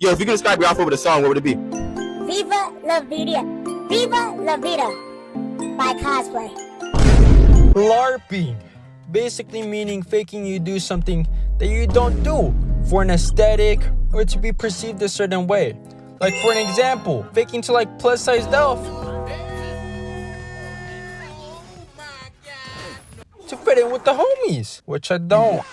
Yo, if you can describe your outfit with a song, what would it be? Viva la vida. Viva la vida. By cosplay. LARPing. Basically meaning faking you do something that you don't do for an aesthetic or to be perceived a certain way. Like for an example, faking to like plus-sized elf to fit in with the homies, which I don't.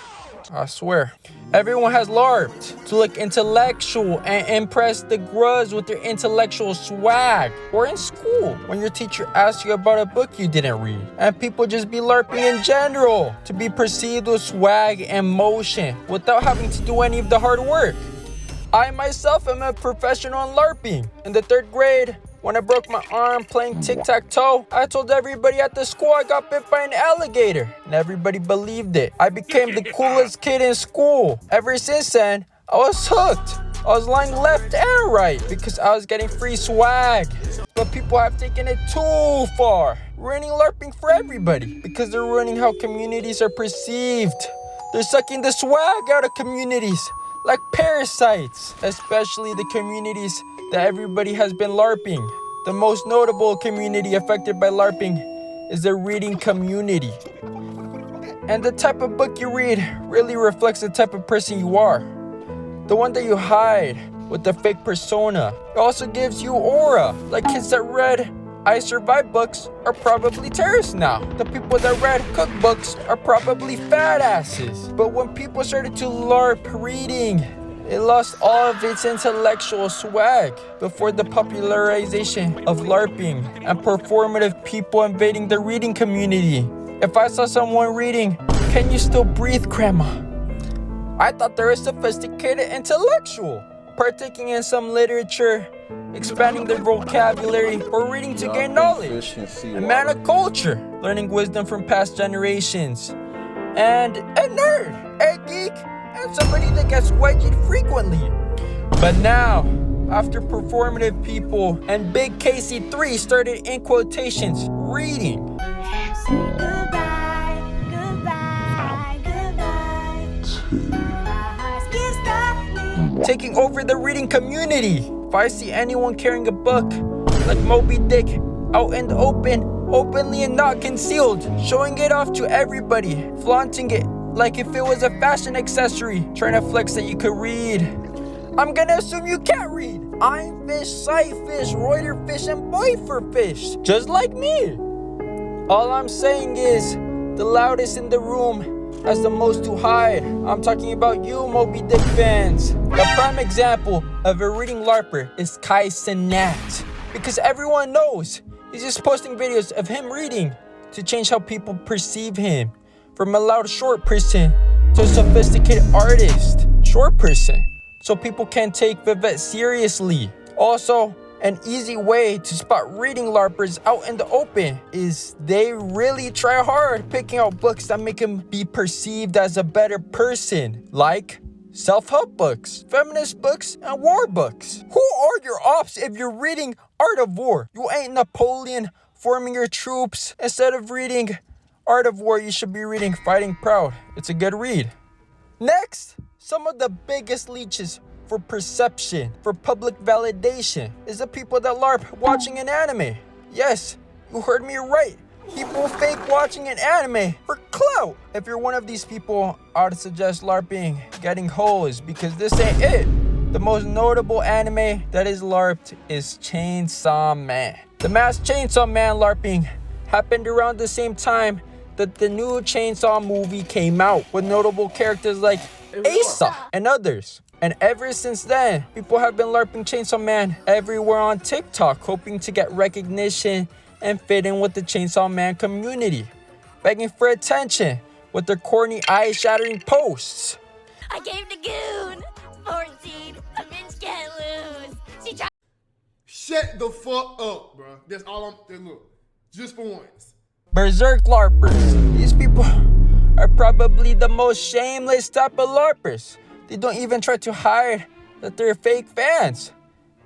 I swear. Everyone has LARPed to look intellectual and impress the gruz with their intellectual swag. Or in school, when your teacher asks you about a book you didn't read. And people just be LARPing in general to be perceived with swag and motion without having to do any of the hard work. I myself am a professional in LARPing. In the 3rd grade, when I broke my arm playing tic-tac-toe, I told everybody at the school I got bit by an alligator, and everybody believed it. I became the coolest kid in school. Ever since then, I was hooked. I was lying left and right because I was getting free swag. But people have taken it too far, ruining LARPing for everybody because they're ruining how communities are perceived. They're sucking the swag out of communities like parasites, especially the communities that everybody has been LARPing. The most notable community affected by LARPing is the reading community. And the type of book you read really reflects the type of person you are. The one that you hide with the fake persona. It also gives you aura, like kids that read I Survive books are probably terrorists now. The people that read cookbooks are probably fat asses. But when people started to LARP reading, it lost all of its intellectual swag before the popularization of LARPing and performative people invading the reading community. If I saw someone reading, "Can you still breathe, Grandma?" I thought they were a sophisticated intellectual, partaking in some literature, expanding their vocabulary, or reading to gain knowledge. A man of culture, learning wisdom from past generations. And a nerd, a geek, and somebody that gets wedged frequently. But now, after performative people and Big KC3 started in quotations reading, Goodbye, goodbye, goodbye. taking over the reading community. If I see anyone carrying a book like Moby Dick out in the open, openly and not concealed, showing it off to everybody, flaunting it like if it was a fashion accessory, trying to flex that you could read, I'm gonna assume you can't read. I'm fish, sight fish, Reuter fish, and Boifer fish, just like me. All I'm saying is, the loudest in the room has the most to hide. I'm talking about you, Moby Dick fans. The prime example of a reading LARPer is cenat, because everyone knows he's just posting videos of him reading to change how people perceive him. From a loud short person to a sophisticated artist, short person, so people can take Vivette seriously. Also, an easy way to spot reading LARPers out in the open is they really try hard picking out books that make them be perceived as a better person, like self-help books, feminist books, and war books. Who are your ops if you're reading Art of War? You ain't Napoleon forming your troops. Instead of reading Art of War, you should be reading Fighting Proud. It's a good read. Next, some of the biggest leeches for perception, for public validation, is the people that LARP watching an anime. Yes, you heard me right. People fake watching an anime for clout. If you're one of these people, I would suggest LARPing getting hoes, because this ain't it. The most notable anime that is LARPed is Chainsaw Man. The Masked Chainsaw Man LARPing happened around the same time that the new Chainsaw movie came out, with notable characters like Asa and others. And ever since then, people have been LARPing Chainsaw Man everywhere on TikTok, hoping to get recognition and fit in with the Chainsaw Man community, begging for attention with their corny eye-shattering posts. I gave the goon 14. A bitch can't lose. She tried. Shut the fuck up, bro. That's all I'm. Look, just for once. Berserk LARPers. These people are probably the most shameless type of LARPers. They don't even try to hide that they're fake fans,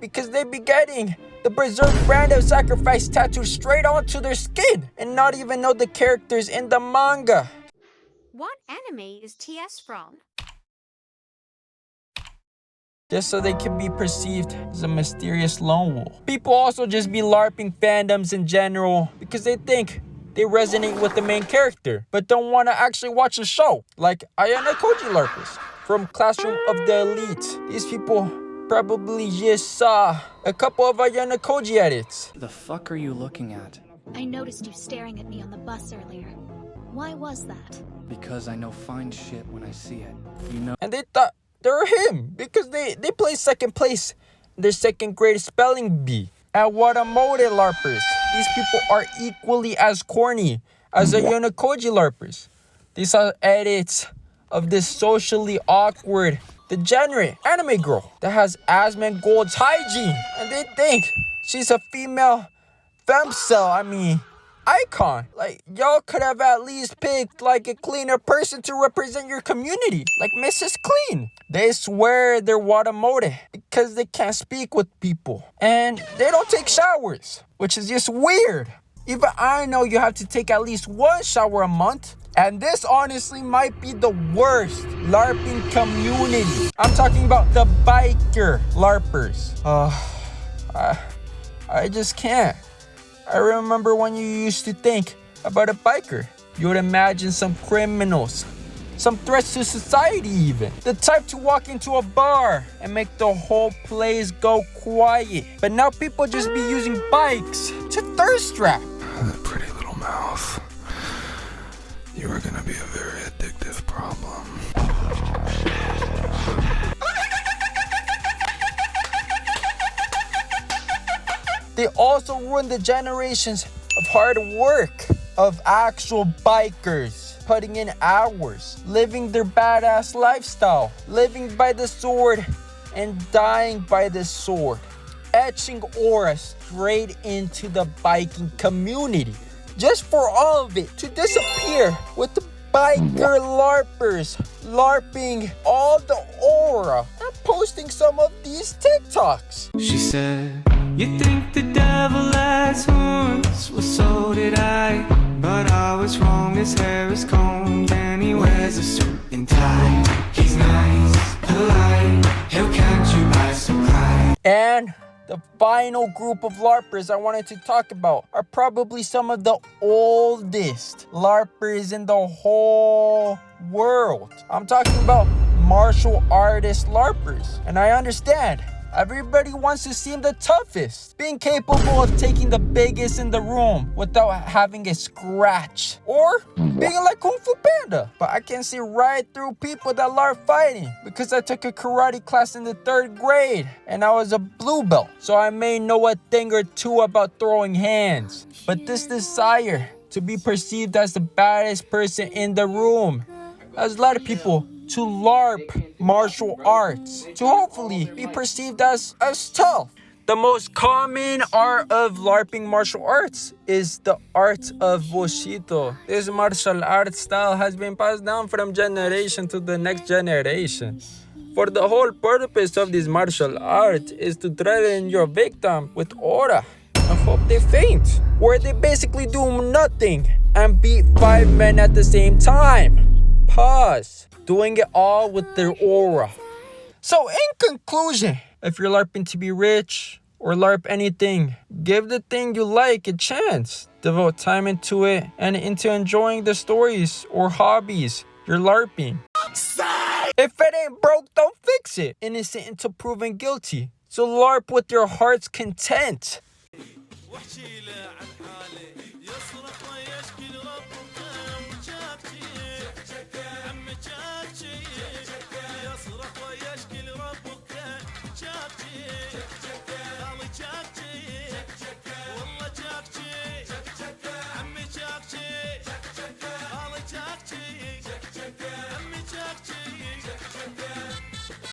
because they be getting the Berserk brand of sacrifice tattooed straight onto their skin and not even know the characters in the manga. What anime is TS from? just so they can be perceived as a mysterious lone wolf. People also just be LARPing fandoms in general because they think they resonate with the main character, but don't want to actually watch the show, like Ayana Koji LARPers from Classroom of the Elite. These people probably just saw a couple of Ayana Koji edits. The fuck are you looking at? I noticed you staring at me on the bus earlier. Why was that? Because I know fine shit when I see it. You know. And they thought they were him because they placed second place in their second grade spelling bee. At watamote LARPers, these people are equally as corny as Ayana Koji LARPers. They saw edits of this socially awkward, degenerate anime girl that has asthma and Gold's hygiene, and they think she's a female femcel, icon. Like, y'all could have at least picked like a cleaner person to represent your community, like Mrs. Clean. They swear they're watamote because they can't speak with people and they don't take showers, which is just weird. Even I know you have to take at least one shower a month. And this honestly might be the worst LARPing community. I'm talking about the biker LARPers. I just can't. I remember when you used to think about a biker, you would imagine some criminals, some threats to society even. The type to walk into a bar and make the whole place go quiet. But now people just be using bikes to thirst trap. That pretty little mouth. You are gonna be a very addictive problem. They also ruined the generations of hard work of actual bikers, putting in hours, living their badass lifestyle, living by the sword and dying by the sword, etching aura straight into the biking community, just for all of it to disappear with the biker LARPers LARPing all the aura and posting some of these TikToks. She said, you think the devil has horns? Well, so did I. But I was wrong, his hair is combed and he wears a suit and tie. He's nice, polite, he'll catch you by surprise. And the final group of LARPers I wanted to talk about are probably some of the oldest LARPers in the whole world. I'm talking about martial artist LARPers. And I understand, everybody wants to seem the toughest, being capable of taking the biggest in the room without having a scratch, or being like Kung Fu Panda. But I can see right through people that LARP fighting because I took a karate class in the 3rd grade and I was a blue belt, so I may know a thing or two about throwing hands. But this desire to be perceived as the baddest person in the room has led people to LARP martial arts, to hopefully be perceived as tough. The most common art of LARPing martial arts is the art of Bushido. This martial art style has been passed down from generation to the next generation. For the whole purpose of this martial art is to threaten your victim with aura and hope they faint, where they basically do nothing and beat 5 men at the same time. Pause. Doing it all with their aura. So in conclusion, if you're LARPing to be rich or LARP anything, give the thing you like a chance. Devote time into it and into enjoying the stories or hobbies you're LARPing. If it ain't broke, don't fix it. Innocent until proven guilty. So LARP with your heart's content.